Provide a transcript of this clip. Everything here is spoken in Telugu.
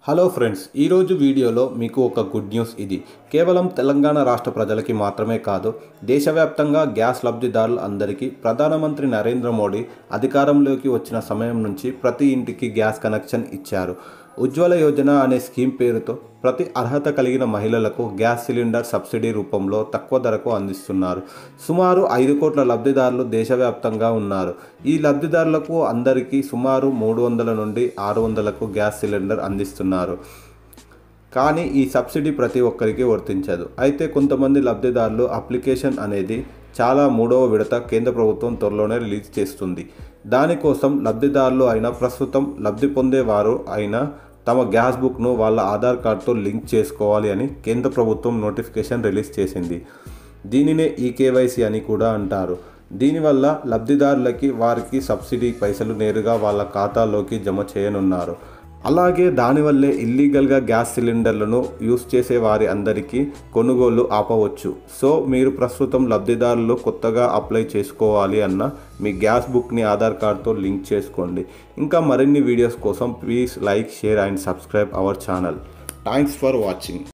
హలో ఫ్రెండ్స్, ఈరోజు వీడియోలో మీకు ఒక గుడ్ న్యూస్. ఇది కేవలం తెలంగాణ రాష్ట్ర ప్రజలకి మాత్రమే కాదు, దేశవ్యాప్తంగా గ్యాస్ లబ్ధిదారులు అందరికీ ప్రధానమంత్రి నరేంద్ర మోడీ అధికారంలోకి వచ్చిన సమయం నుంచి ప్రతి ఇంటికి గ్యాస్ కనెక్షన్ ఇచ్చారు. ఉజ్వల యోజన అనే స్కీమ్ పేరుతో ప్రతి అర్హత కలిగిన మహిళలకు గ్యాస్ సిలిండర్ సబ్సిడీ రూపంలో తక్కువ ధరకు అందిస్తున్నారు. సుమారు 5 కోట్ల లబ్ధిదారులు దేశవ్యాప్తంగా ఉన్నారు. ఈ లబ్ధిదారులకు అందరికీ సుమారు 300 నుండి 600లకు గ్యాస్ సిలిండర్ అందిస్తున్నారు. కానీ ఈ సబ్సిడీ ప్రతి ఒక్కరికి వర్తించదు. అయితే కొంతమంది లబ్ధిదారులు అప్లికేషన్ అనేది చాలా మూడవ విడత కేంద్ర ప్రభుత్వం త్వరలోనే రిలీజ్ చేస్తుంది. దానికోసం లబ్ధిదారులు అయినా, ప్రస్తుతం లబ్ధి పొందేవారు అయినా తమ గ్యాస్ బుక్ను వాళ్ళ ఆధార్ కార్డుతో లింక్ చేసుకోవాలి అని కేంద్ర ప్రభుత్వం నోటిఫికేషన్ రిలీజ్ చేసింది. దీనినే ఈకేవైసీ అని కూడా అంటారు. దీనివల్ల లబ్ధిదారులకి వారికి సబ్సిడీ పైసలు నేరుగా వాళ్ళ ఖాతాలోకి జమ చేయనున్నారు. అలాగే దానివల్లే ఇల్లీగల్గా గ్యాస్ సిలిండర్లను యూజ్ చేసే వారి అందరికీ కొనుగోలు ఆపవచ్చు. సో మీరు ప్రస్తుతం లబ్ధిదారులు కొత్తగా అప్లై చేసుకోవాలి అన్న మీ గ్యాస్ బుక్ని ఆధార్ కార్డ్తో లింక్ చేసుకోండి. ఇంకా మరిన్ని వీడియోస్ కోసం please like, share and subscribe our channel. Thanks for watching.